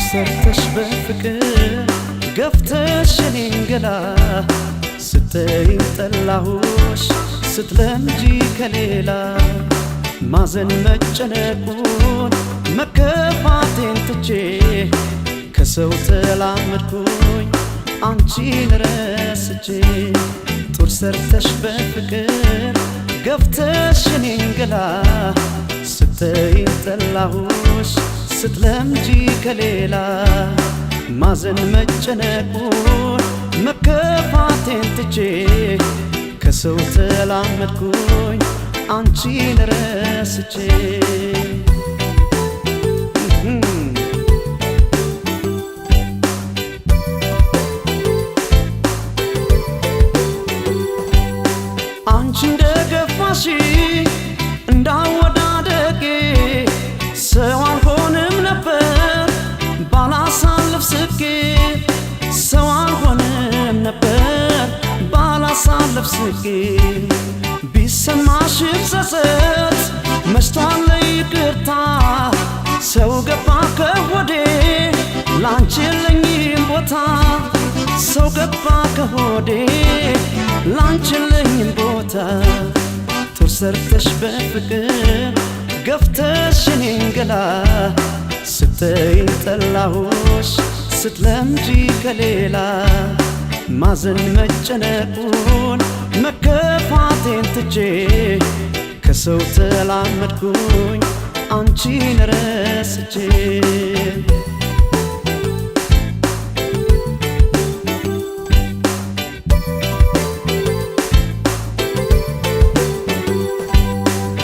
ሰርተሽ በፍቅር ገፍተሽ እኔን ገላ ስትይኝ ጠላሁሽ ስትለምጂ ከሌላ ማዘን መጨነቁን መከፋቴን ትቼ ከሰው ተላመድኩኝ አንቺን ረስቼ ጡር ሰርተሽ በፍቅር ገፍተሽ እኔን ገላ ስትይኝ ጠላሁሽ ስትለምጂ ከሌላ ማዘን መጨነቁን መከፋቴን ትቼ ከሰው ተላመድኩኝ አንቺን ረስቼ አንቺ እንደገፋሽ እንዳወዳደጌ ሰው አልሆንም ነበር ባላሳልፍ ስቄ ሰው አልሆንም ነበር ባላሳልፍ ስቄ ቢሰማሽም ጸጸት መሽቷል ይቅርታ ሰው ገባ ከሆዴ ላንቺ የለኝም ቦታ ሰው ገባ ከሆዴ ላንቺ የለኝም ቦታ ጡር ሰርተሽ በፍቅር ገፍተሽ እኔን ገላ ስትይኝ ጠላሁሽ ስትለምጂ ከሌላ ማዘን መጨነቁን መከፋቴን ትቼ ከሰው ተላመድኩኝ አንቺን ረስቼ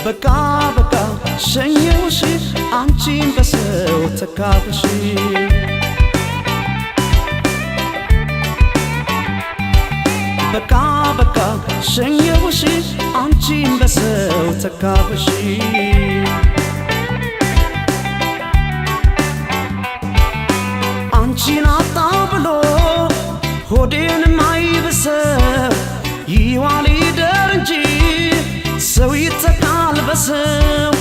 በቃ በቃ ሸኘሁሽ አንቺን በሰው ተካብሽ በቃ በቃ ሸኘሁሽ አንቺን በሰው ተካብሽ አንቺን አጣ ብሎ ሆዴን ማይብሰው ይዋል ይደር እንጂ ሰው ይተካል በሰው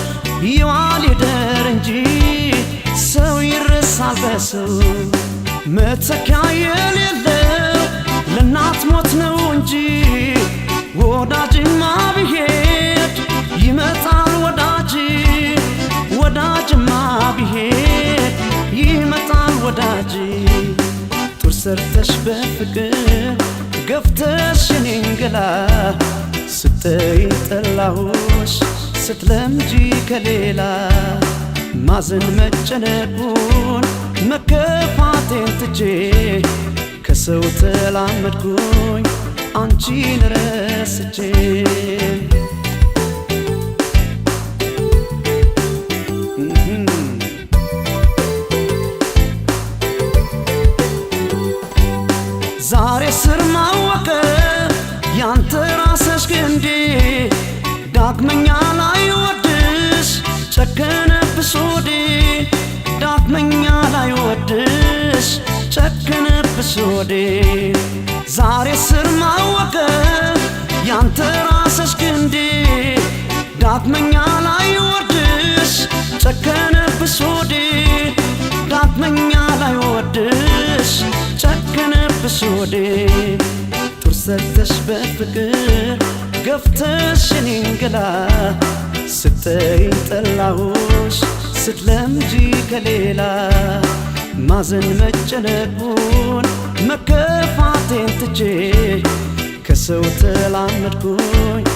ይዋል ይደር እንጂ ሰው ይረሳል በሰው መተኪያ የሌለው ለእናት ሞት ነው እንጂ ወዳጅማ ቢሄድ ይመጣል ወዳጅ ወዳጅማ ቢሄድ ይመጣል ወዳጅ ጡር ሰርተሽ በፍቅር ገፍተሽ እኔን ገላ ስትይኝ ጠላሁሽ ስትለምጂ ከሌላ ማዘን መጨነቁን መከፋቴን ትቼ ከሰው ተላመድኩኝ አንቺን ረስቼ ዛሬ ስር ማወቀ ያንተ ራስሽ ግንዴ ዳግመኛ ላይ ወድሽ ጨከነብሽ ሆዴ ዳግመኛ ላይ ወድሽ ጨከነብሽ ሆዴ ዛሬ ስር ማወቀ ያንተ ራስሽ ግንዴ ዳግመኛ ላይ ወድሽ ጨከነብሽ ሆዴ ዳግመኛ ላይ ወድሽ ጨከነብሽ ሆዴ ጡር ሰርተሽ በፍቅር ገፍተሽ እኔን ገላ ስትይኝ ጠላሁሽ ስትለምጂ ከሌላ ማዘን መጨነቁን መከፋቴን ትቼ ከሰው ተላመድኩኝ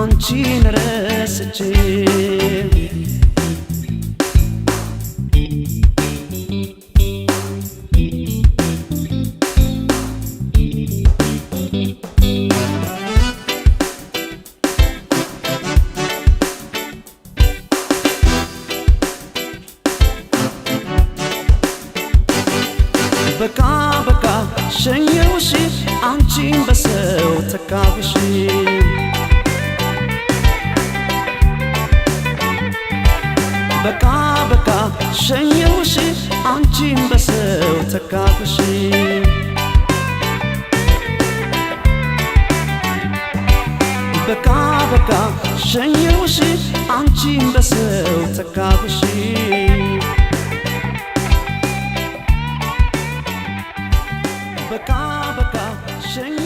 አንቺን ረስቼ በቃ በቃ ሸኘሁሽ አንቺን በሰው ተካብሽ በቃ በቃ ሸኘውሽ አንቺን በሰው ተካፍሽ በቃ በቃ ሸኘውሽ አንቺን በሰው ተካፍሽ በቃ በቃ ሸኘ